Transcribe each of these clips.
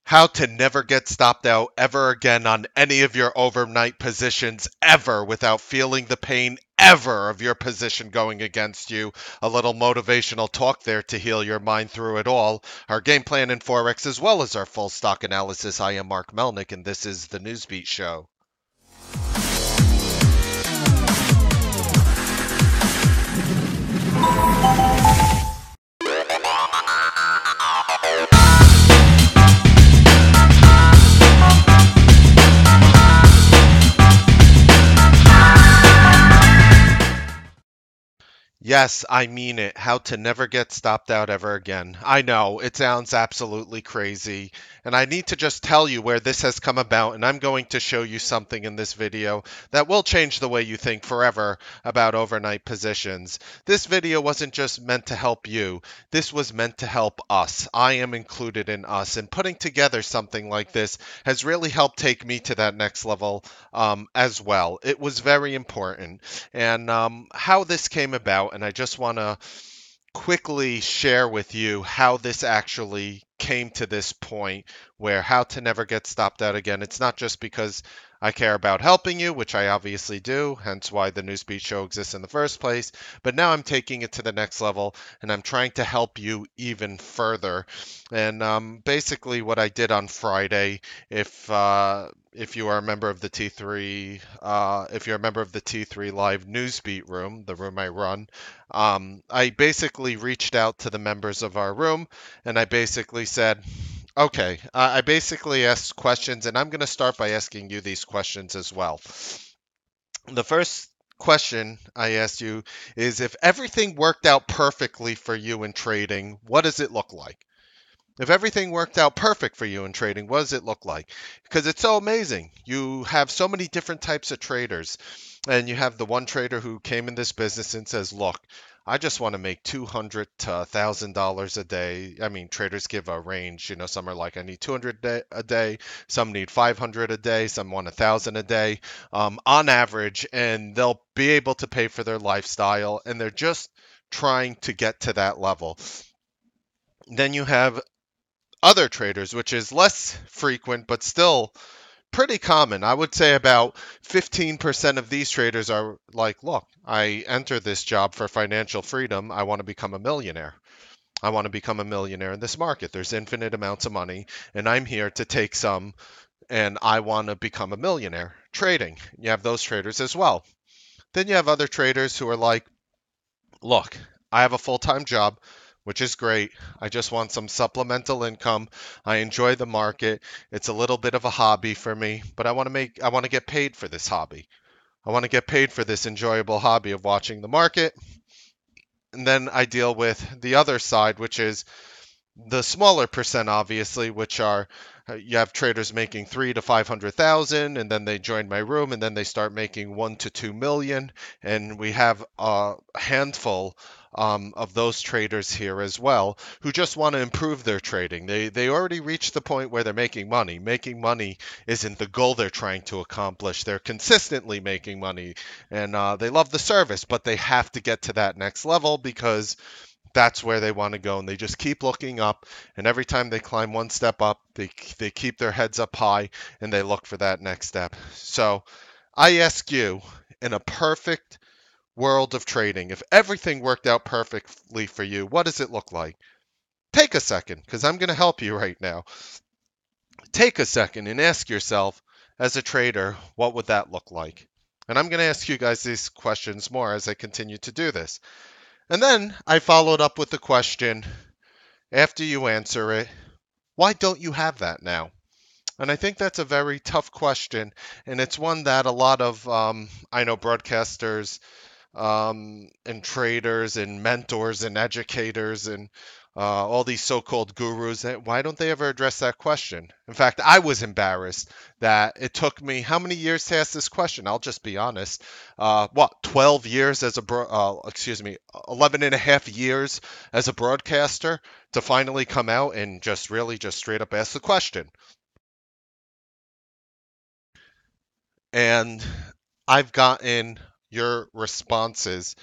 How to never get stopped out ever again on any of your overnight positions ever without feeling the pain ever of your position going against you. A little motivational talk there to heal your mind through it all. Our game plan in Forex as well as our full stock analysis. I am Mark Melnick and this is the Newsbeat Show. Yes, I mean it. How to never get stopped out ever again. I know, it sounds absolutely crazy. And I need to just tell you where this has come about. And I'm going to show you something in this video that will change the way you think forever about overnight positions. This video wasn't just meant to help you, this was meant to help us. I am included in us. And putting together something like this has really helped take me to that next level as well. It was very important. And how this came about, and I just want to quickly share with you how this actually came to this point where how to never get stopped out again. It's not just because I care about helping you, which I obviously do, hence why the Newsbeat show exists in the first place, but now I'm taking it to the next level and I'm trying to help you even further. And basically what I did on Friday, if you are a member of the T3, if you're a member of the T3 Live Newsbeat room, the room I run, I basically reached out to the members of our room and I basically said, okay, I basically asked questions, and I'm going to start by asking you these questions as well. The first question I asked you is if everything worked out perfectly for you in trading, what does it look like? If everything worked out perfect for you in trading, what does it look like? Because it's so amazing. You have so many different types of traders. And you have the one trader who came in this business and says, look, I just want to make $200 to $1,000 a day. I mean, traders give a range. You know, some are like, I need 200 a day. Some need 500 a day. Some want 1,000 a day on average. And they'll be able to pay for their lifestyle. And they're just trying to get to that level. Then you have other traders, which is less frequent, but still pretty common. I would say about 15% of these traders are like, look, I enter this job for financial freedom. I want to become a millionaire. I want to become a millionaire in this market. There's infinite amounts of money, and I'm here to take some, and I want to become a millionaire trading. You have those traders as well. Then you have other traders who are like, look, I have a full time job, which is great. I just want some supplemental income. I enjoy the market. It's a little bit of a hobby for me, but I want to get paid for this hobby. I want to get paid for this enjoyable hobby of watching the market. And then I deal with the other side, which is the smaller percent, obviously, which are you have traders making 3 to 500,000, and then they join my room, and then they start making 1 to 2 million, and we have a handful of those traders here as well who just want to improve their trading. They already reached the point where they're making money. Making money isn't the goal they're trying to accomplish. They're consistently making money, and they love the service, but they have to get to that next level because that's where they want to go, and they just keep looking up, and every time they climb one step up, they keep their heads up high and they look for that next step. So I ask you, in a perfect world of trading, if everything worked out perfectly for you, what does it look like? Take a second, because I'm going to help you right now. Take a second and ask yourself, as a trader, what would that look like? And I'm going to ask you guys these questions more as I continue to do this. And then I followed up with the question, after you answer it, why don't you have that now? And I think that's a very tough question. And it's one that a lot of, I know, broadcasters and traders and mentors and educators and all these so-called gurus, why don't they ever address that question? In fact, I was embarrassed that it took me how many years to ask this question? I'll just be honest. 12 years as a 11 and a half years as a broadcaster to finally come out and just really just straight up ask the question. And I've gotten your responses,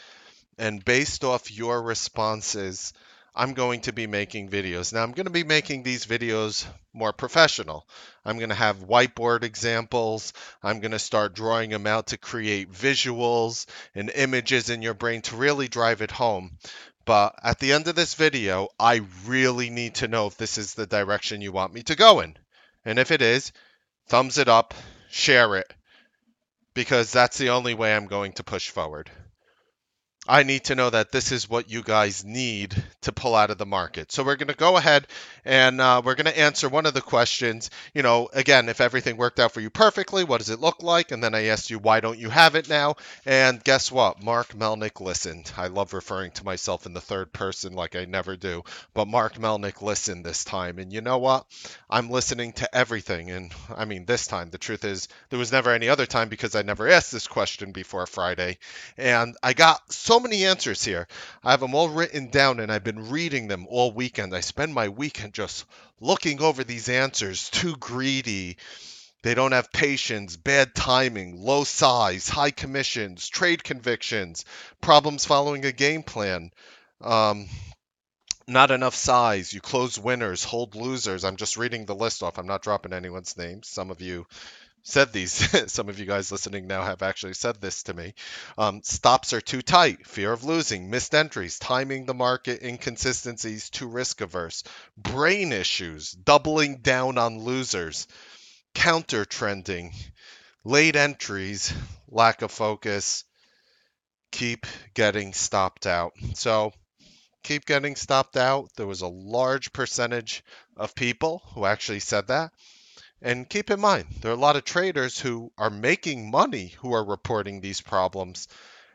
and based off your responses, I'm going to be making videos. Now, I'm going to be making these videos more professional. I'm going to have whiteboard examples. I'm going to start drawing them out to create visuals and images in your brain to really drive it home. But at the end of this video, I really need to know if this is the direction you want me to go in. And if it is, thumbs it up, share it, because that's the only way I'm going to push forward. I need to know that this is what you guys need to pull out of the market. So we're going to go ahead and we're going to answer one of the questions. You know, again, if everything worked out for you perfectly, what does it look like? And then I asked you, why don't you have it now? And guess what? Mark Melnick listened. I love referring to myself in the third person like I never do. But Mark Melnick listened this time. And you know what? I'm listening to everything. And I mean, this time, the truth is, there was never any other time because I never asked this question before Friday. And I got so many answers here. I have them all written down and I've been reading them all weekend. I spend my weekend just looking over these answers. Too greedy. They don't have patience, bad timing, low size, high commissions, trade convictions, problems following a game plan. Um, Not enough size. You close winners, hold losers. I'm just reading the list off. I'm not dropping anyone's names. Some of you said these. Some of you guys listening now have actually said this to me. Stops are too tight, fear of losing, missed entries, timing the market, inconsistencies, too risk averse, brain issues, doubling down on losers, counter trending, late entries, lack of focus, keep getting stopped out. So keep getting stopped out. There was a large percentage of people who actually said that. And keep in mind, there are a lot of traders who are making money who are reporting these problems,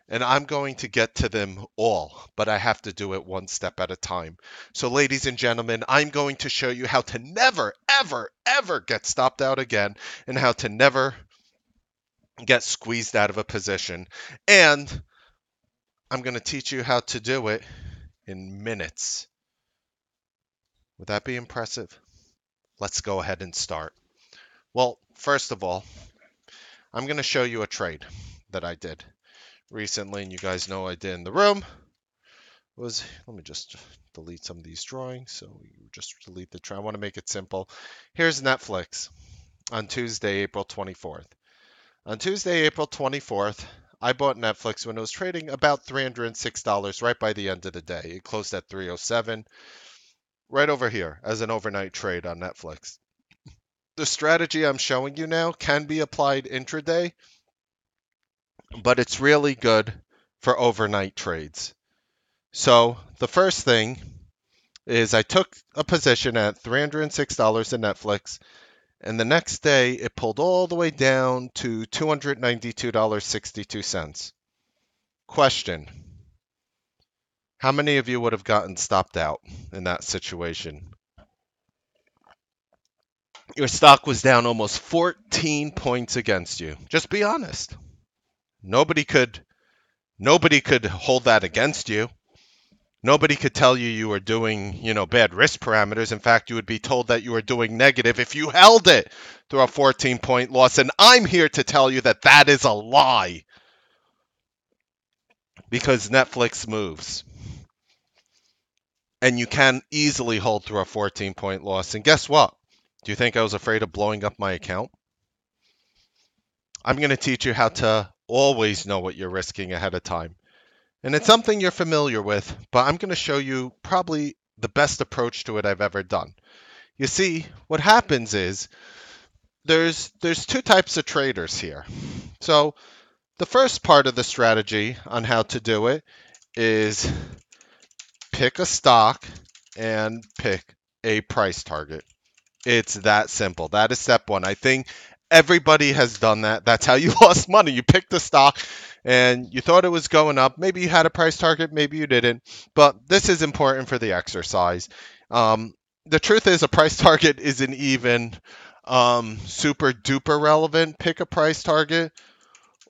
and I'm going to get to them all, but I have to do it one step at a time. So, ladies and gentlemen, I'm going to show you how to never, ever, ever get stopped out again and how to never get squeezed out of a position. And I'm going to teach you how to do it in minutes. Would that be impressive? Let's go ahead and start. Well, first of all, I'm going to show you a trade that I did recently, and you guys know I did in the room. Let me just delete some of these drawings. So you just delete the trade. I want to make it simple. Here's Netflix on Tuesday, April 24th. On Tuesday, April 24th, I bought Netflix when it was trading about $306 right by the end of the day. It closed at 307, right over here as an overnight trade on Netflix. The strategy I'm showing you now can be applied intraday, but it's really good for overnight trades. So the first thing is I took a position at $306 in Netflix, and the next day it pulled all the way down to $292.62. Question: how many of you would have gotten stopped out in that situation? Your stock was down almost 14 points against you. Just be honest. Nobody could hold that against you. Nobody could tell you you were doing, bad risk parameters. In fact, you would be told that you were doing negative if you held it through a 14-point loss. And I'm here to tell you that that is a lie because Netflix moves. And you can easily hold through a 14-point loss. And guess what? Do you think I was afraid of blowing up my account? I'm going to teach you how to always know what you're risking ahead of time. And it's something you're familiar with, but I'm going to show you probably the best approach to it I've ever done. You see, what happens is there's two types of traders here. So the first part of the strategy on how to do it is pick a stock and pick a price target. It's that simple. That is step one. I think everybody has done that. That's how you lost money. You picked a stock and you thought it was going up. Maybe you had a price target, maybe you didn't. But this is important for the exercise. The truth is, a price target isn't even super duper relevant. Pick a price target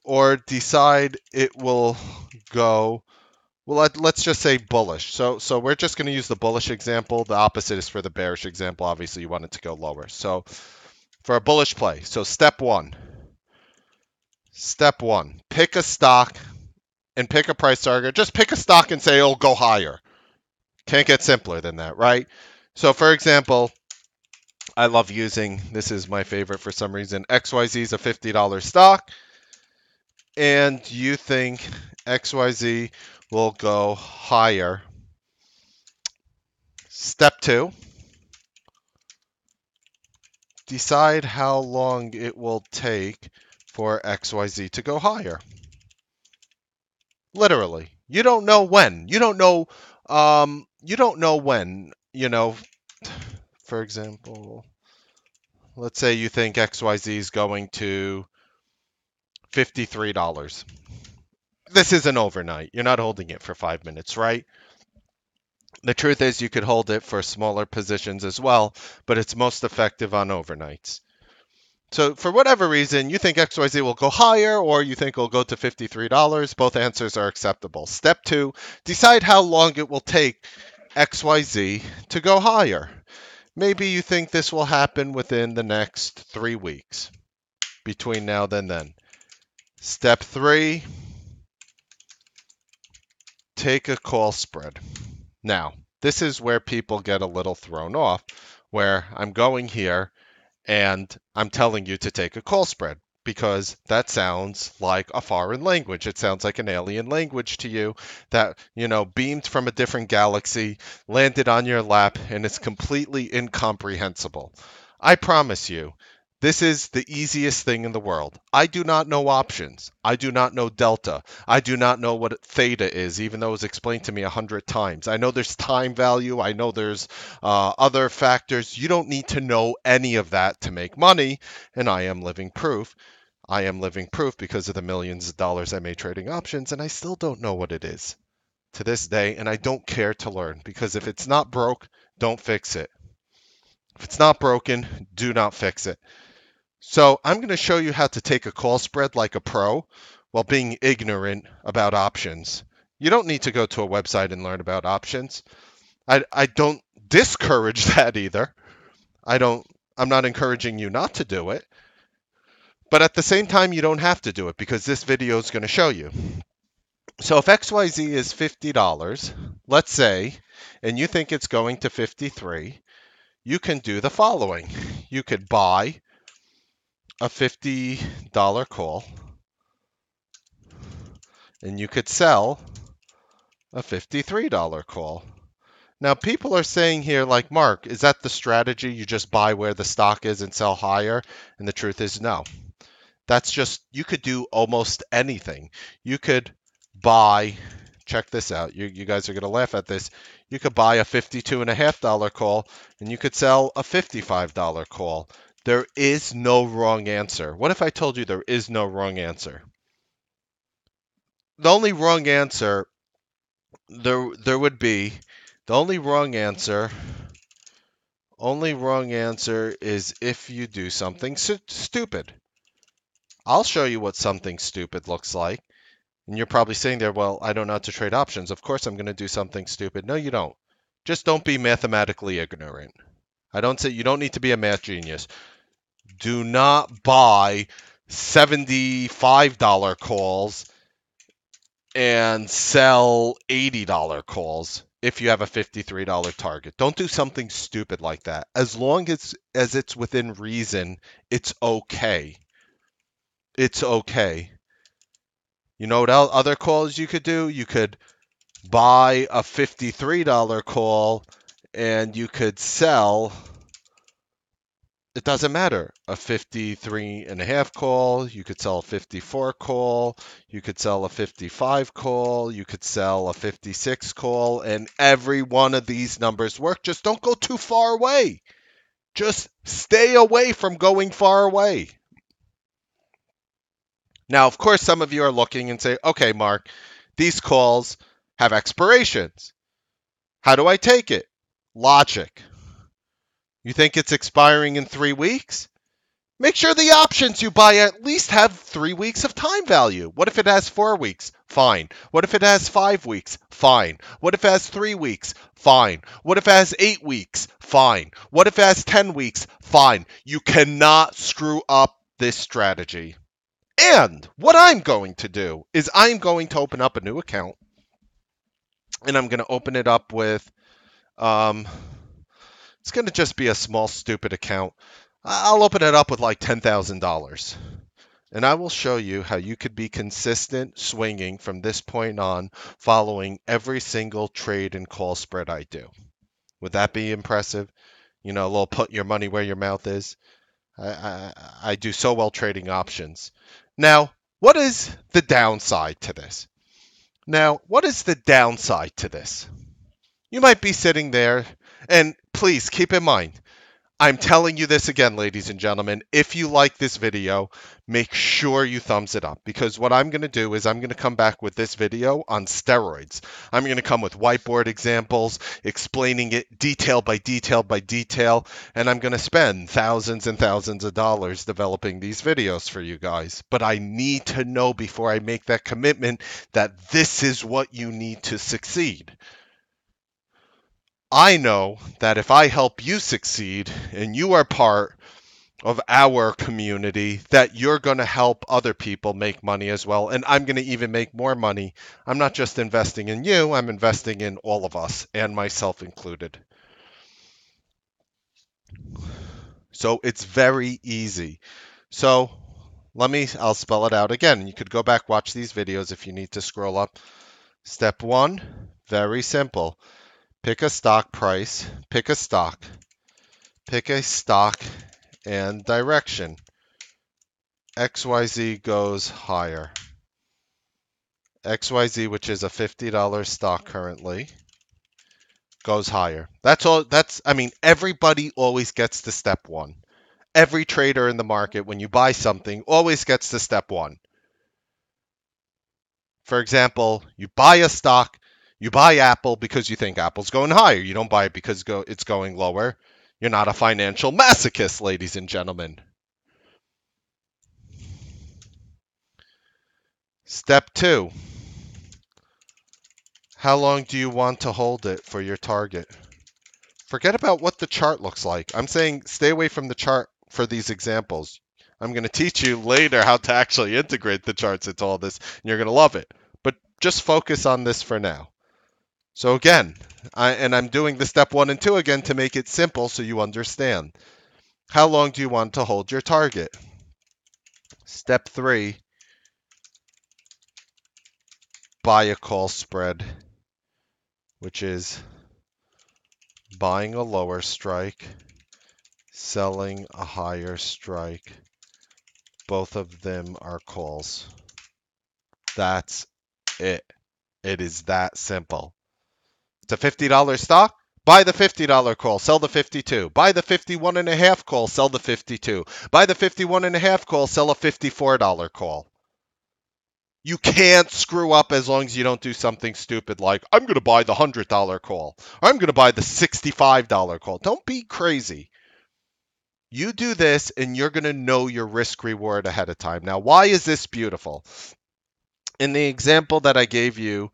or decide it will go. Well, let's just say bullish. So we're just going to use the bullish example. The opposite is for the bearish example. Obviously, you want it to go lower. So for a bullish play, so step one, pick a stock and pick a price target. Just pick a stock and say it'll go higher. Can't get simpler than that, right? So, for example, I love using, this is my favorite for some reason, XYZ is a $50 stock, and you think XYZ will go higher. Step two, decide how long it will take for XYZ to go higher. Literally. You don't know when. You don't know when, for example, let's say you think XYZ is going to $53. This isn't overnight. You're not holding it for 5 minutes, right? The truth is you could hold it for smaller positions as well, but it's most effective on overnights. So for whatever reason, you think XYZ will go higher or you think it'll go to $53, both answers are acceptable. Step two, decide how long it will take XYZ to go higher. Maybe you think this will happen within the next 3 weeks, between now and then. Step three, take a call spread. Now, this is where people get a little thrown off, where I'm going here and I'm telling you to take a call spread because that sounds like a foreign language. It sounds like an alien language to you that, beamed from a different galaxy, landed on your lap, and it's completely incomprehensible. I promise you, this is the easiest thing in the world. I do not know options. I do not know delta. I do not know what theta is, even though it was explained to me 100 times. I know there's time value. I know there's other factors. You don't need to know any of that to make money, and I am living proof. I am living proof because of the millions of dollars I made trading options, and I still don't know what it is to this day, and I don't care to learn because if it's not broke, don't fix it. If it's not broken, do not fix it. So I'm going to show you how to take a call spread like a pro while being ignorant about options. You don't need to go to a website and learn about options. I don't discourage that either. I'm not encouraging you not to do it. But at the same time, you don't have to do it because this video is going to show you. So if XYZ is $50, let's say, and you think it's going to 53, you can do the following. You could buy a $50 call, and you could sell a $53 call. Now, people are saying here, like, Mark, is that the strategy? You just buy where the stock is and sell higher? And the truth is no. That's just, you could do almost anything. You could buy, check this out. You guys are going to laugh at this. You could buy a $52.50 call, and you could sell a $55 call. There is no wrong answer. What if I told you there is no wrong answer? The only wrong answer there would be, the only wrong answer is if you do something stupid. I'll show you what something stupid looks like. And you're probably sitting there, well, I don't know how to trade options. Of course I'm going to do something stupid. No, you don't. Just don't be mathematically ignorant. I don't say you don't need to be a math genius. Do not buy $75 calls and sell $80 calls if you have a $53 target. Don't do something stupid like that. As long as it's within reason, it's okay. It's okay. You know what other calls you could do? You could buy a $53 call and you could sell, it doesn't matter, a 53.5 call, you could sell a 54 call, you could sell a 55 call, you could sell a 56 call, and every one of these numbers work. Just don't go too far away. Just stay away from going far away. Now, of course, some of you are looking and say, okay, Mark, these calls have expirations. How do I take it? Logic. You think it's expiring in 3 weeks? Make sure the options you buy at least have 3 weeks of time value. What if it has 4 weeks? Fine. What if it has 5 weeks? Fine. What if it has 3 weeks? Fine. What if it has 8 weeks? Fine. What if it has 10 weeks? Fine. You cannot screw up this strategy. And what I'm going to do is I'm going to open up a new account, and I'm going to open it up with Um, it's going to just be a small, stupid account. I'll open it up with like $10,000. And I will show you how you could be consistent swinging from this point on, following every single trade and call spread I do. Would that be impressive? You know, a little put your money where your mouth is. I do so well trading options. Now, what is the downside to this? Now, what is the downside to this? You might be sitting there, and please keep in mind, I'm telling you this again, ladies and gentlemen. If you like this video, make sure you thumbs it up, because what I'm going to do is I'm going to come back with this video on steroids. I'm going to come with whiteboard examples, explaining it detail by detail by detail, and I'm going to spend thousands and thousands of dollars developing these videos for you guys. But I need to know before I make that commitment that this is what you need to succeed. I know that if I help you succeed and you are part of our community, that you're going to help other people make money as well. And I'm going to even make more money. I'm not just investing in you, I'm investing in all of us, and myself included. So it's very easy. So I'll spell it out again. You could go back, watch these videos if you need to scroll up. Step one, very simple. Pick a stock price, pick a stock and direction. XYZ goes higher. XYZ, which is a $50 stock currently, goes higher. That's all. I mean, everybody always gets to step one. Every trader in the market, when you buy something, always gets to step one. For example, you buy a stock, you buy Apple because you think Apple's going higher. You don't buy it because it's going lower. You're not a financial masochist, ladies and gentlemen. Step two, how long do you want to hold it for your target? Forget about what the chart looks like. I'm saying stay away from the chart for these examples. I'm going to teach you later how to actually integrate the charts into all this, and you're going to love it. But just focus on this for now. So again, I'm doing the step 1 and 2 again to make it simple so you understand. How long do you want to hold your target? Step 3, buy a call spread, which is buying a lower strike, selling a higher strike. Both of them are calls. That's it. It is that simple. It's a $50 stock. Buy the $50 call, sell the 52. Buy the 51.5 call, sell the 52. Buy the 51.5 call, sell a $54 call. You can't screw up as long as you don't do something stupid like, I'm going to buy the $100 call, or I'm going to buy the $65 call. Don't be crazy. You do this and you're going to know your risk reward ahead of time. Now, why is this beautiful? In the example that I gave you,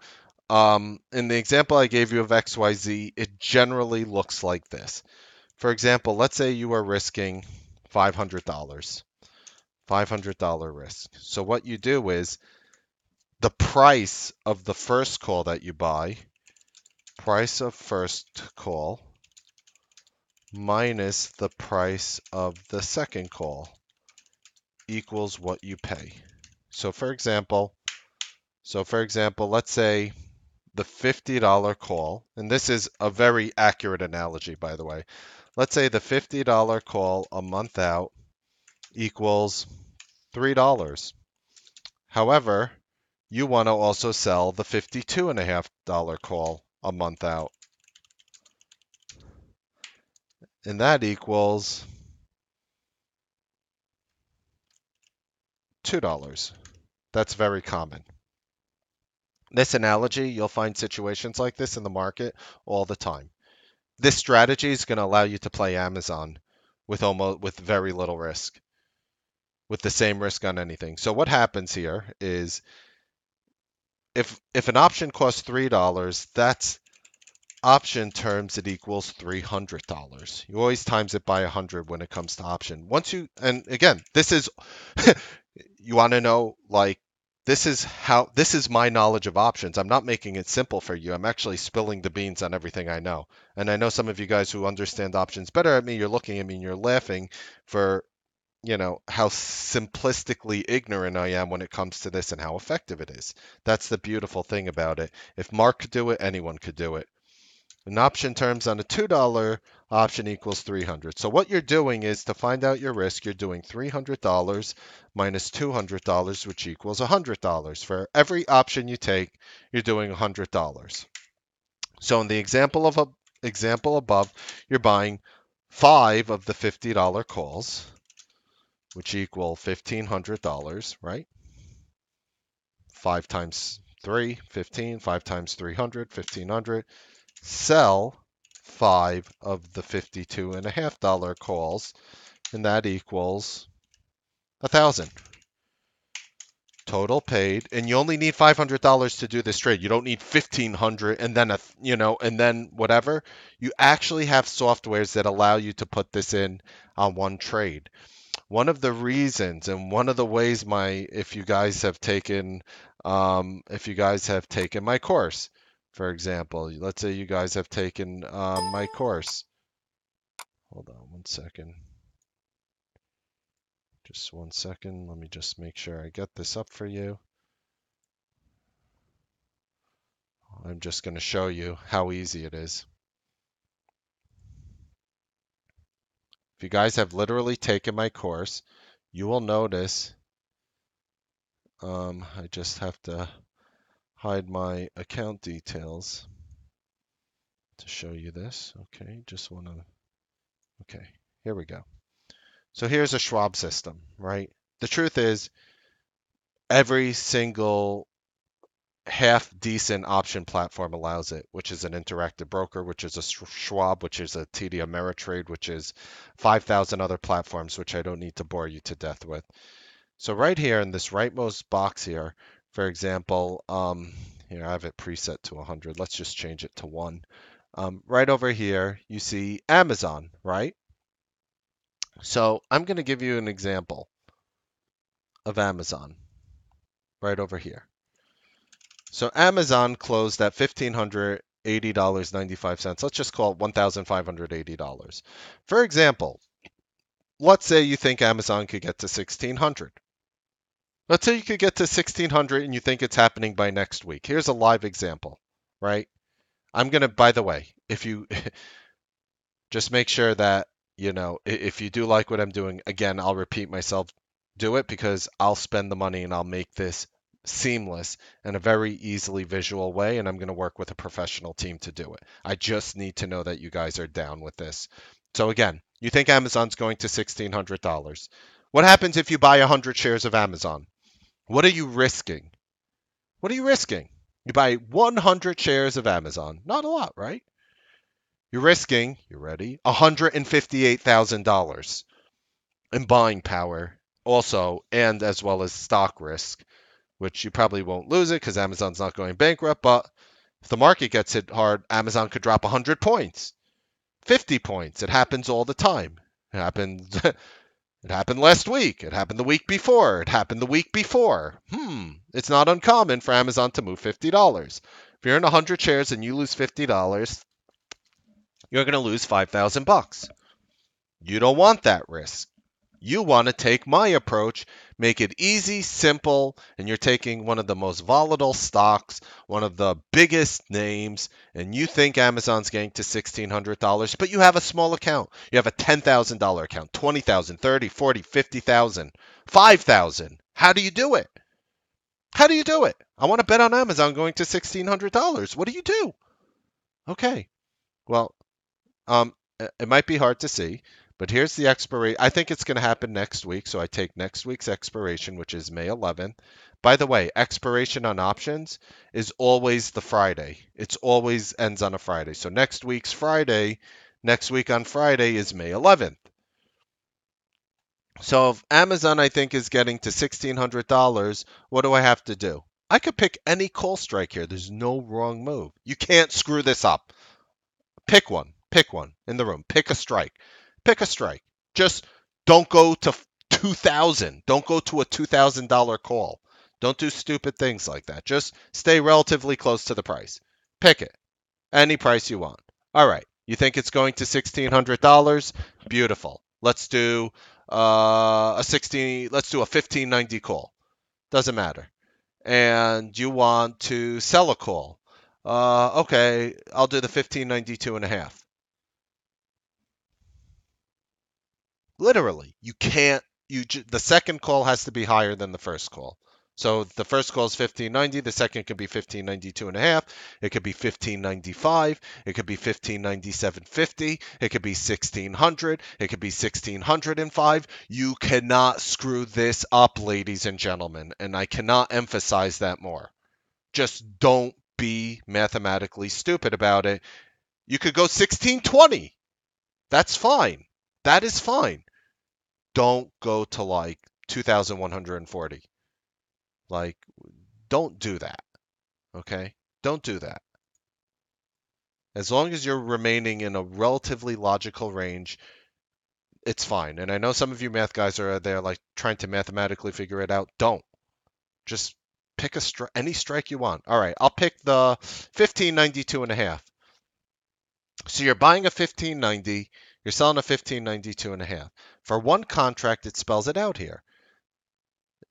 of XYZ, it generally looks like this. For example, let's say you are risking $500, $500 risk. So what you do is the price of the first call that you buy, price of first call, minus the price of the second call equals what you pay. So for example, let's say the $50 call, and this is a very accurate analogy, by the way. Let's say the $50 call a month out equals $3. However, you want to also sell the $52.5 call a month out, and that equals $2. That's very common. This analogy, you'll find situations like this in the market all the time. This strategy is going to allow you to play Amazon with very little risk, with the same risk on anything. So what happens here is if an option costs $3, that's option terms, it equals $300. You always times it by 100 when it comes to option. And again, this is you want to know, like, This is my knowledge of options. I'm not making it simple for you. I'm actually spilling the beans on everything I know. And I know some of you guys who understand options better at me, you're looking at me and you're laughing for, how simplistically ignorant I am when it comes to this and how effective it is. That's the beautiful thing about it. If Mark could do it, anyone could do it. In option terms, on a $2 option equals 300. So what you're doing is, to find out your risk, you're doing $300 minus $200, which equals $100. For every option you take, you're doing $100. So in the example above, you're buying 5 of the $50 calls, which equal $1,500, right? 5 times 3, 15. 5 times 300, 1,500. Sell 5 of the $52.50 calls, and that equals 1,000. Total paid, and you only need $500 to do this trade. You don't need 1,500 and then and then whatever. You actually have softwares that allow you to put this in on one trade. One of the reasons and one of the ways if you guys have taken my course, for example, let's say you guys have taken my course. Hold on one second. Just one second. Let me just make sure I get this up for you. I'm just going to show you how easy it is. If you guys have literally taken my course, you will notice I just have to hide my account details to show you this. Okay, okay, here we go. So here's a Schwab system, right? The truth is, every single half decent option platform allows it, which is an Interactive Broker, which is a Schwab, which is a TD Ameritrade, which is 5,000 other platforms, which I don't need to bore you to death with. So right here in this rightmost box here, for example, here I have it preset to 100. Let's just change it to 1. Right over here, you see Amazon, right? So I'm going to give you an example of Amazon right over here. So Amazon closed at $1,580.95. Let's just call it $1,580. For example, let's say you think Amazon could get to 1,600. Let's say you could get to 1,600 and you think it's happening by next week. Here's a live example, right? By the way, if you just make sure that, if you do like what I'm doing, again, I'll repeat myself, do it, because I'll spend the money and I'll make this seamless in a very easily visual way, and I'm going to work with a professional team to do it. I just need to know that you guys are down with this. So again, you think Amazon's going to $1,600. What happens if you buy 100 shares of Amazon? What are you risking? What are you risking? You buy 100 shares of Amazon. Not a lot, right? You're risking, you ready? $158,000 in buying power also, and as well as stock risk, which you probably won't lose it because Amazon's not going bankrupt. But if the market gets hit hard, Amazon could drop 100 points, 50 points. It happens all the time. It happened. It happened last week. It happened the week before. It happened the week before. It's not uncommon for Amazon to move $50. If you're in 100 shares and you lose $50, you're going to lose $5,000. You don't want that risk. You want to take my approach, make it easy, simple, and you're taking one of the most volatile stocks, one of the biggest names, and you think Amazon's getting to $1,600, but you have a small account. You have a $10,000 account, $20,000, $30,000, $40,000, $50,000, $5,000. How do you do it? How do you do it? I want to bet on Amazon going to $1,600. What do you do? Okay. Well, it might be hard to see, but here's the expiration. I think it's going to happen next week, so I take next week's expiration, which is May 11th. By the way, expiration on options is always the Friday. It's always ends on a Friday. So next week on Friday is May 11th. So if Amazon, I think, is getting to $1,600, what do I have to do? I could pick any call strike here. There's no wrong move. You can't screw this up. Pick one. Pick one in the room. Pick a strike. Pick a strike. Just don't go to 2,000. Don't go to a $2,000 call. Don't do stupid things like that. Just stay relatively close to the price. Pick it. Any price you want. All right. You think it's going to $1,600? Beautiful. Let's do let's do a 1590 call. Doesn't matter. And you want to sell a call. Okay, I'll do the 1592 and a half. Literally, you can't. The second call has to be higher than the first call. So the first call is 1590, the second could be 1592 and a half, it could be 1595, it could be 1597.50, it could be 1600, it could be 1605. You cannot screw this up, ladies and gentlemen, and I cannot emphasize that more. Just don't be mathematically stupid about it. You could go 1620. That's fine. That is fine. Don't go to like 2140. Like, don't do that. Okay? Don't do that. As long as you're remaining in a relatively logical range, it's fine. And I know some of you math guys are there like trying to mathematically figure it out. Don't. Just pick any strike you want. All right, I'll pick the 1592 and a half. So you're buying a 1590, you're selling a 1592 and a half. For one contract, it spells it out here.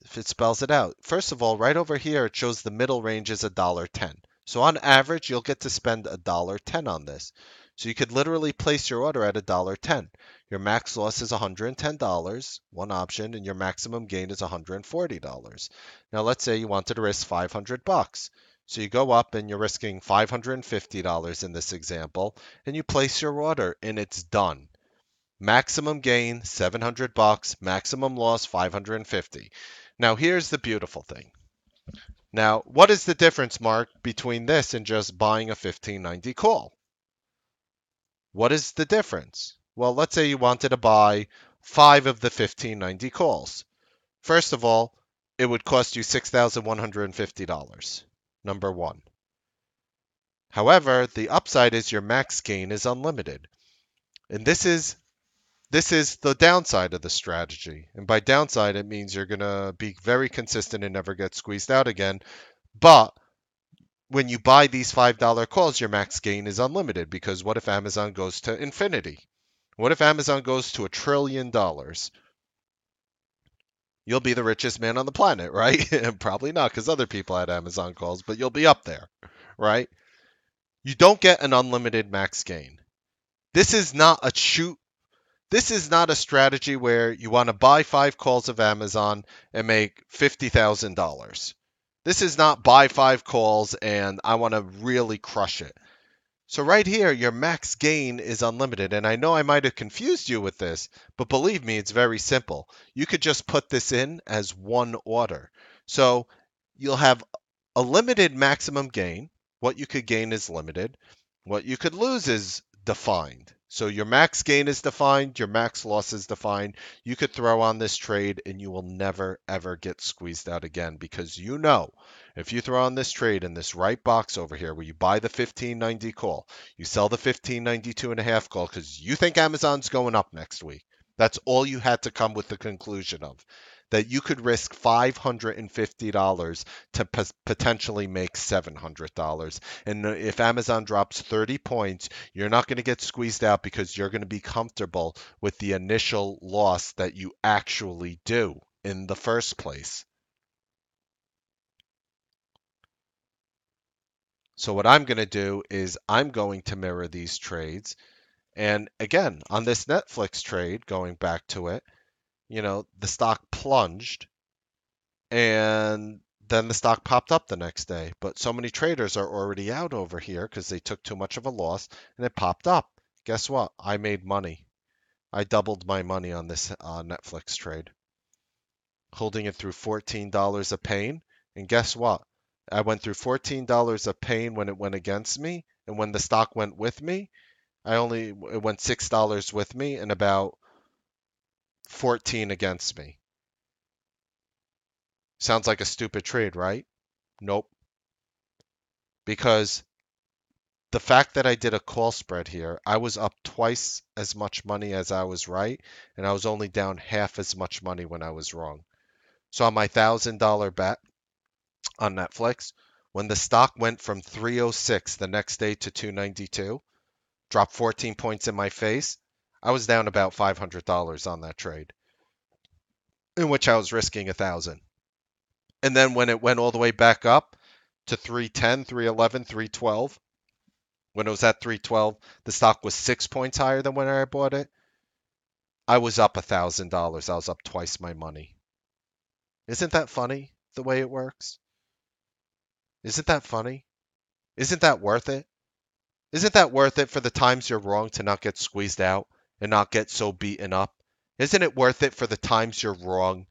If it spells it out. First of all, right over here, it shows the middle range is $1.10. So on average, you'll get to spend $1.10 on this. So you could literally place your order at $1.10. Your max loss is $110, one option, and your maximum gain is $140. Now let's say you wanted to risk 500 bucks. So you go up and you're risking $550 in this example, and you place your order and it's done. Maximum gain 700 bucks, maximum loss 550. Now here's the beautiful thing. Now, what is the difference, Mark, between this and just buying a 1590 call? What is the difference? Well, let's say you wanted to buy 5 of the 1590 calls. First of all, it would cost you $6,150. Number 1. However, the upside is your max gain is unlimited. And this is the downside of the strategy. And by downside, it means you're going to be very consistent and never get squeezed out again. But when you buy these $5 calls, your max gain is unlimited, because what if Amazon goes to infinity? What if Amazon goes to $1 trillion? You'll be the richest man on the planet, right? Probably not, because other people had Amazon calls, but you'll be up there, right? You don't get an unlimited max gain. This is not a shoot. This is not a strategy where you want to buy 5 calls of Amazon and make $50,000. This is not buy 5 calls and I want to really crush it. So right here, your max gain is unlimited. And I know I might have confused you with this, but believe me, it's very simple. You could just put this in as one order. So you'll have a limited maximum gain. What you could gain is limited. What you could lose is defined. So your max gain is defined, your max loss is defined. You could throw on this trade and you will never ever get squeezed out again, because you know if you throw on this trade in this right box over here where you buy the 1590 call, you sell the 1592 and a half call because you think Amazon's going up next week. That's all you had to come with the conclusion of. That you could risk $550 to potentially make $700. And if Amazon drops 30 points, you're not going to get squeezed out because you're going to be comfortable with the initial loss that you actually do in the first place. So what I'm going to do is I'm going to mirror these trades. And again, on this Netflix trade, going back to it, the stock plunged and then the stock popped up the next day. But so many traders are already out over here because they took too much of a loss and it popped up. Guess what? I made money. I doubled my money on this Netflix trade, holding it through $14 of pain. And guess what? I went through $14 of pain when it went against me. And when the stock went with me, it went $6 with me and about 14 against me. Sounds like a stupid trade, right? Nope. Because the fact that I did a call spread here, I was up twice as much money as I was right, and I was only down half as much money when I was wrong. So on my $1,000 bet, on Netflix. When the stock went from 306 the next day to 292, dropped 14 points in my face, I was down about $500 on that trade, in which I was risking 1,000. And then when it went all the way back up to 310, 311, 312, when it was at 312, the stock was 6 points higher than when I bought it. I was up $1,000. I was up twice my money. Isn't that funny the way it works? Isn't that funny? Isn't that worth it? Isn't that worth it for the times you're wrong to not get squeezed out and not get so beaten up? Isn't it worth it for the times you're wrong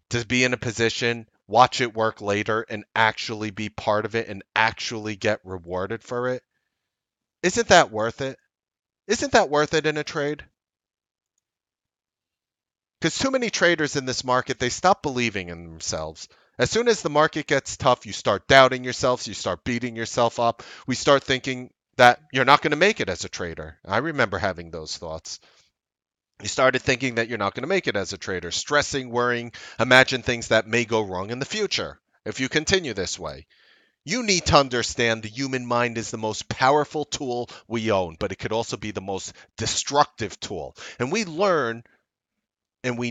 to be in a position, watch it work later, and actually be part of it and actually get rewarded for it? Isn't that worth it? Isn't that worth it in a trade? Because too many traders in this market, they stop believing in themselves. As soon as the market gets tough, you start doubting yourselves, you start beating yourself up. We start thinking that you're not going to make it as a trader. I remember having those thoughts. You started thinking that you're not going to make it as a trader, stressing, worrying, imagine things that may go wrong in the future if you continue this way. You need to understand the human mind is the most powerful tool we own, but it could also be the most destructive tool. And we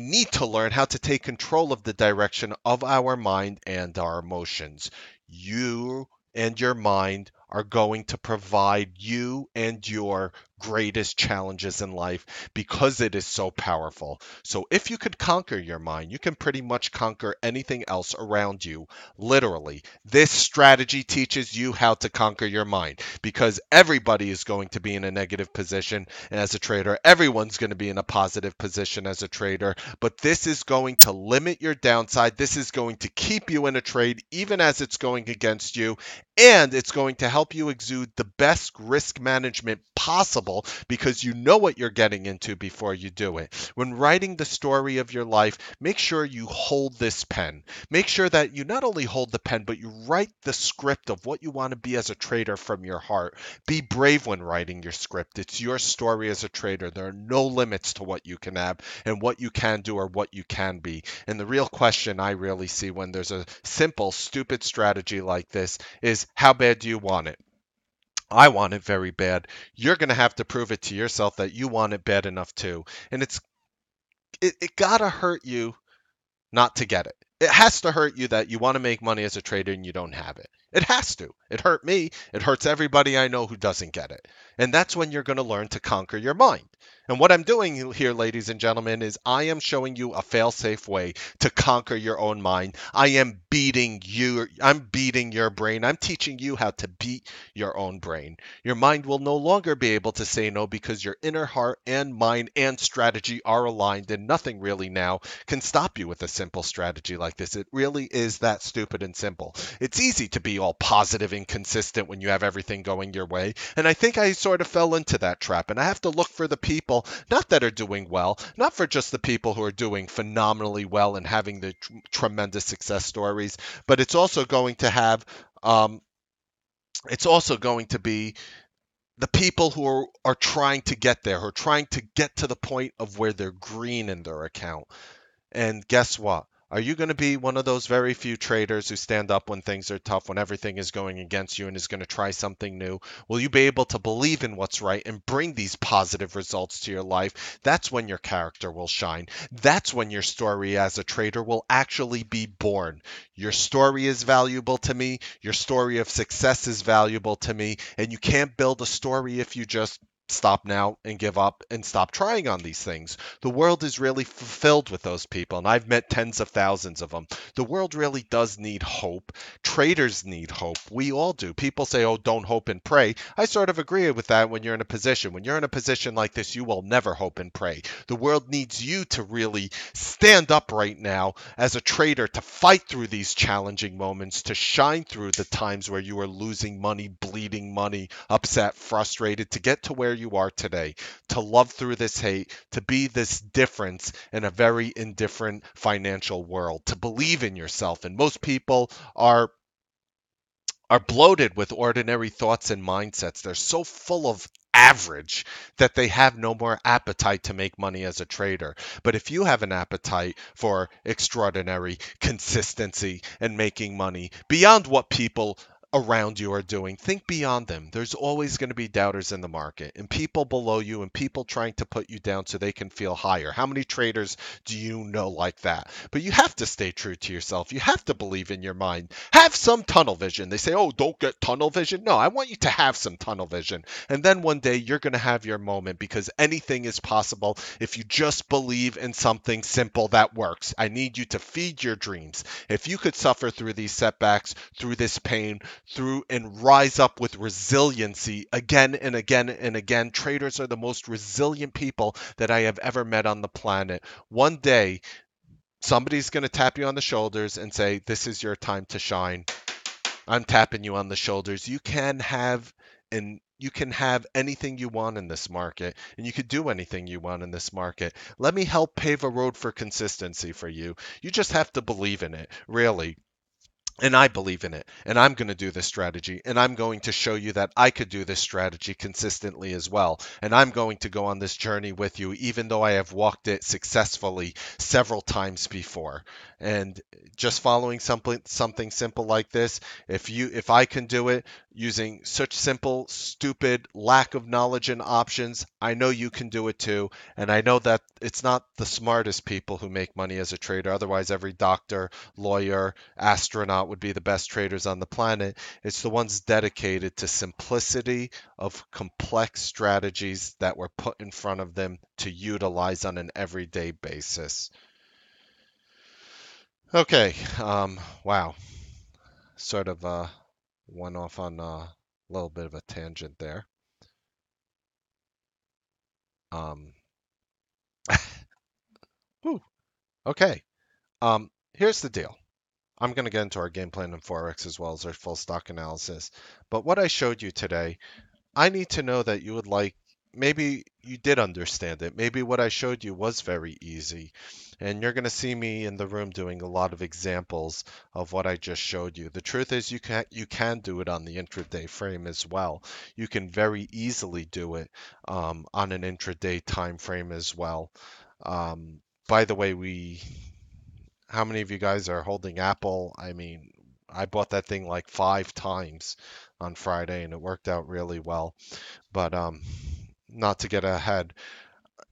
need to learn how to take control of the direction of our mind and our emotions. You and your mind are going to provide you and your greatest challenges in life because it is so powerful. So if you could conquer your mind, you can pretty much conquer anything else around you. Literally, this strategy teaches you how to conquer your mind because everybody is going to be in a negative position as a trader. Everyone's going to be in a positive position as a trader, but this is going to limit your downside. This is going to keep you in a trade even as it's going against you, and it's going to help you exude the best risk management possible because you know what you're getting into before you do it. When writing the story of your life, make sure you hold this pen. Make sure that you not only hold the pen, but you write the script of what you want to be as a trader from your heart. Be brave when writing your script. It's your story as a trader. There are no limits to what you can have and what you can do or what you can be. And the real question I really see when there's a simple, stupid strategy like this is how bad do you want it? I want it very bad. You're going to have to prove it to yourself that you want it bad enough too. And it gotta hurt you not to get it. It has to hurt you that you want to make money as a trader and you don't have it. It has to. It hurt me. It hurts everybody I know who doesn't get it. And that's when you're going to learn to conquer your mind. And what I'm doing here, ladies and gentlemen, is I am showing you a fail-safe way to conquer your own mind. I am beating you. I'm beating your brain. I'm teaching you how to beat your own brain. Your mind will no longer be able to say no because your inner heart and mind and strategy are aligned, and nothing really now can stop you with a simple strategy like this. It really is that stupid and simple. It's easy to be all positive and consistent when you have everything going your way. And I think I sort of fell into that trap. And I have to look for the people, not that are doing well, not for just the people who are doing phenomenally well and having the tremendous success stories, but it's also going to be the people who are trying to get there, who are trying to get to the point of where they're green in their account. And guess what? Are you going to be one of those very few traders who stand up when things are tough, when everything is going against you and is going to try something new? Will you be able to believe in what's right and bring these positive results to your life? That's when your character will shine. That's when your story as a trader will actually be born. Your story is valuable to me. Your story of success is valuable to me. And you can't build a story if you just stop now and give up and stop trying on these things. The world is really filled with those people, and I've met tens of thousands of them. The world really does need hope. Traders need hope. We all do. People say, oh, don't hope and pray. I sort of agree with that when you're in a position. When you're in a position like this, you will never hope and pray. The world needs you to really stand up right now as a trader to fight through these challenging moments, to shine through the times where you are losing money, bleeding money, upset, frustrated, to get to where you are today, to love through this hate, to be this difference in a very indifferent financial world, to believe in yourself. And most people are bloated with ordinary thoughts and mindsets. They're so full of average, that they have no more appetite to make money as a trader. But if you have an appetite for extraordinary consistency and making money beyond what people around you are doing, think beyond them. There's always going to be doubters in the market and people below you and people trying to put you down so they can feel higher. How many traders do you know like that? But you have to stay true to yourself. You have to believe in your mind. Have some tunnel vision. They say, oh, don't get tunnel vision. No, I want you to have some tunnel vision. And then one day you're going to have your moment, because anything is possible if you just believe in something simple that works. I need you to feed your dreams. If you could suffer through these setbacks, through this pain, through and rise up with resiliency again and again and again. Traders are the most resilient people that I have ever met on the planet. One day, somebody's going to tap you on the shoulders and say, this is your time to shine. I'm tapping you on the shoulders. You can have anything you want in this market, and you could do anything you want in this market. Let me help pave a road for consistency for you. You just have to believe in it, really. And I believe in it. And I'm going to do this strategy. And I'm going to show you that I could do this strategy consistently as well. And I'm going to go on this journey with you, even though I have walked it successfully several times before. And just following something simple like this, if I can do it using such simple, stupid lack of knowledge and options, I know you can do it too. And I know that it's not the smartest people who make money as a trader. Otherwise, every doctor, lawyer, astronaut would be the best traders on the planet. It's the ones dedicated to simplicity of complex strategies that were put in front of them to utilize on an everyday basis. Okay, wow, sort of went off on a little bit of a tangent there. Um, whew, okay, here's the deal. I'm going to get into our game plan and Forex as well as our full stock analysis. But what I showed you today, I need to know that you would like, maybe you did understand it. Maybe what I showed you was very easy. And you're going to see me in the room doing a lot of examples of what I just showed you. The truth is you can do it on the intraday frame as well. You can very easily do it on an intraday time frame as well. By the way, how many of you guys are holding Apple? I mean, I bought that thing like 5 times on Friday and it worked out really well. But not to get ahead,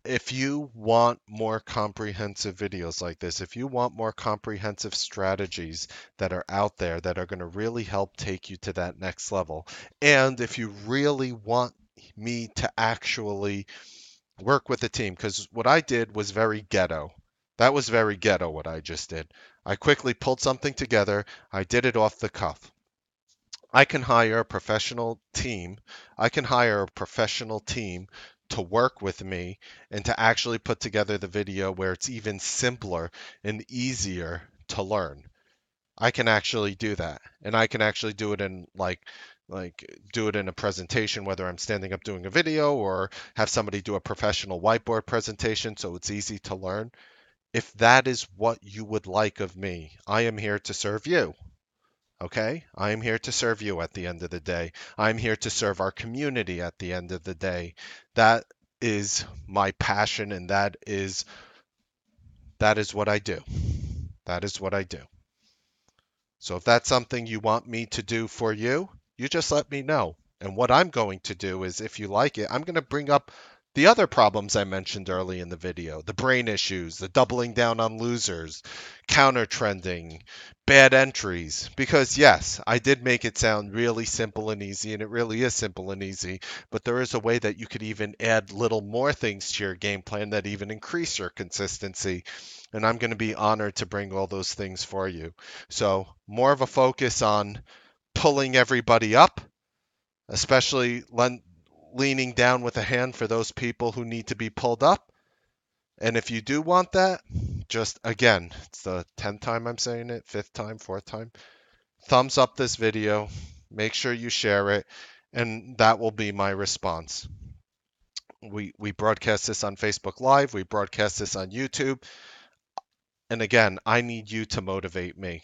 if you want more comprehensive videos like this, if you want more comprehensive strategies that are out there that are going to really help take you to that next level, and if you really want me to actually work with a team, because what I did was very ghetto. That was very ghetto what I just did. I quickly pulled something together. I did it off the cuff. I can hire a professional team. I can hire a professional team to work with me and to actually put together the video where it's even simpler and easier to learn. I can actually do that. And I can actually do it in like do it in a presentation, whether I'm standing up doing a video or have somebody do a professional whiteboard presentation so it's easy to learn. If that is what you would like of me, I am here to serve you. Okay? I am here to serve you at the end of the day. I'm here to serve our community at the end of the day. That is my passion, and that is what I do. That is what I do. So if that's something you want me to do for you, you just let me know. And what I'm going to do is, if you like it, I'm going to bring up the other problems I mentioned early in the video, the brain issues, the doubling down on losers, counter trending, bad entries. Because yes, I did make it sound really simple and easy, and it really is simple and easy, but there is a way that you could even add little more things to your game plan that even increase your consistency. And I'm going to be honored to bring all those things for you. So, more of a focus on pulling everybody up, especially leaning down with a hand for those people who need to be pulled up. And if you do want that, just again, it's the 10th time I'm saying it, 5th time, 4th time. Thumbs up this video, make sure you share it, and that will be my response. We broadcast this on Facebook Live, we broadcast this on YouTube, and again, I need you to motivate me.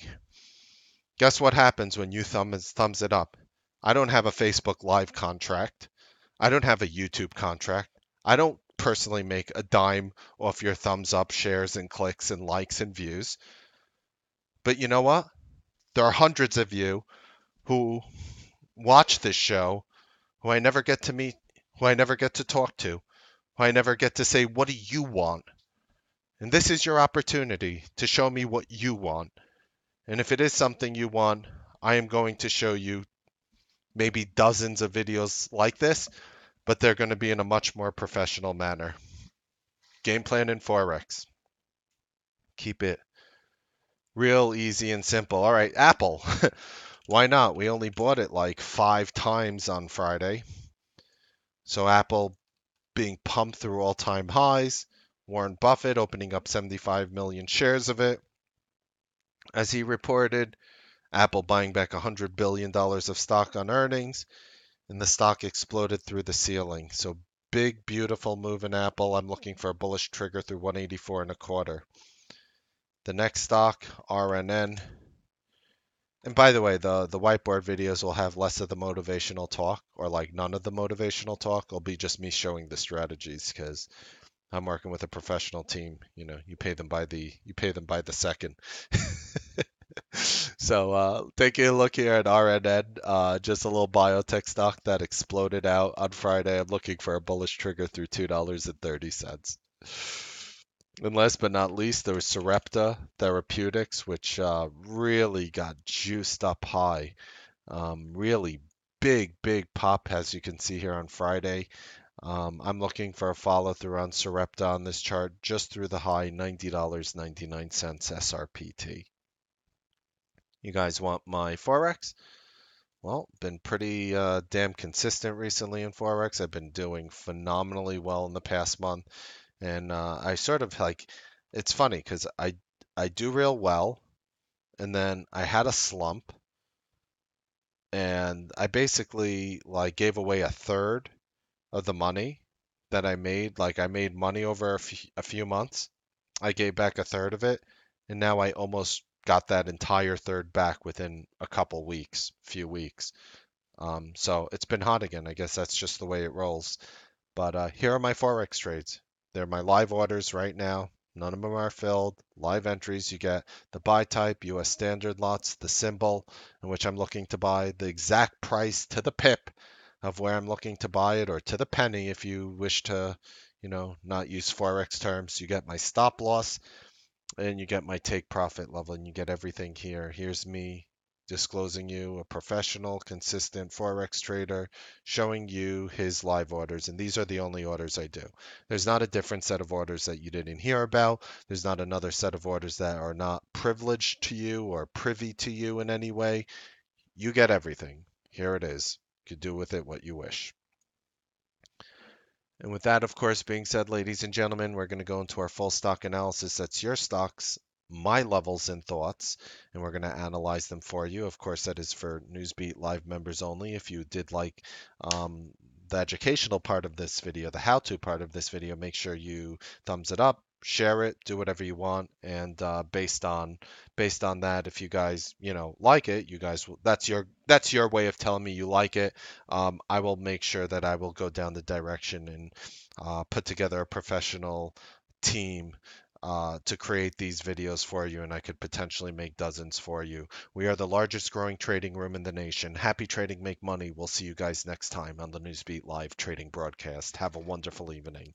Guess what happens when you thumbs it up? I don't have a Facebook Live contract. I don't have a YouTube contract. I don't personally make a dime off your thumbs up, shares, and clicks, and likes and views. But you know what? There are hundreds of you who watch this show who I never get to meet, who I never get to talk to, who I never get to say, "What do you want?" And this is your opportunity to show me what you want. And if it is something you want, I am going to show you maybe dozens of videos like this, but they're going to be in a much more professional manner. Game plan in Forex. Keep it real easy and simple. All right, Apple. Why not? We only bought it like 5 times on Friday. So Apple being pumped through all-time highs. Warren Buffett opening up 75 million shares of it. As he reported, Apple buying back $100 billion of stock on earnings, and the stock exploded through the ceiling. So big, beautiful move in Apple. I'm looking for a bullish trigger through 184 and a quarter. The next stock, RNN. And by the way, the whiteboard videos will have less of the motivational talk, or like none of the motivational talk. It'll be just me showing the strategies because I'm working with a professional team. You know, you pay them by the second. So taking a look here at RNN, just a little biotech stock that exploded out on Friday. I'm looking for a bullish trigger through $2.30. And last but not least, there was Sarepta Therapeutics, which really got juiced up high. Really big, big pop, as you can see here on Friday. I'm looking for a follow through on Sarepta on this chart just through the high $90.99 SRPT. You guys want my Forex? Well, been pretty damn consistent recently in Forex. I've been doing phenomenally well in the past month. And I sort of like, it's funny because I do real well, and then I had a slump, and I basically like gave away a third of the money that I made. Like I made money over a few months. I gave back a third of it, and now I almost got that entire third back within a couple weeks, few weeks. So it's been hot again. I guess that's just the way it rolls. But here are my Forex trades. They're my live orders right now. None of them are filled. Live entries. You get the buy type, US standard lots, the symbol in which I'm looking to buy, the exact price to the pip of where I'm looking to buy it, or to the penny if you wish to, not use Forex terms. You get my stop loss and you get my take profit level, and you get everything here. Here's me disclosing you a professional, consistent Forex trader showing you his live orders. And these are the only orders I do. There's not a different set of orders that you didn't hear about. There's not another set of orders that are not privileged to you or privy to you in any way. You get everything. Here it is. You can do with it what you wish. And with that, of course, being said, ladies and gentlemen, we're going to go into our full stock analysis. That's your stocks, my levels and thoughts, and we're going to analyze them for you. Of course, that is for Newsbeat Live members only. If you did like the educational part of this video, the how-to part of this video, make sure you thumbs it up, share it, do whatever you want, and based on that, if you guys like it, you guys will, that's your way of telling me you like it. I will make sure that I will go down the direction and put together a professional team to create these videos for you, and I could potentially make dozens for you. We are the largest growing trading room in the nation. Happy trading, make money. We'll see you guys next time on the Newsbeat Live trading broadcast. Have a wonderful evening.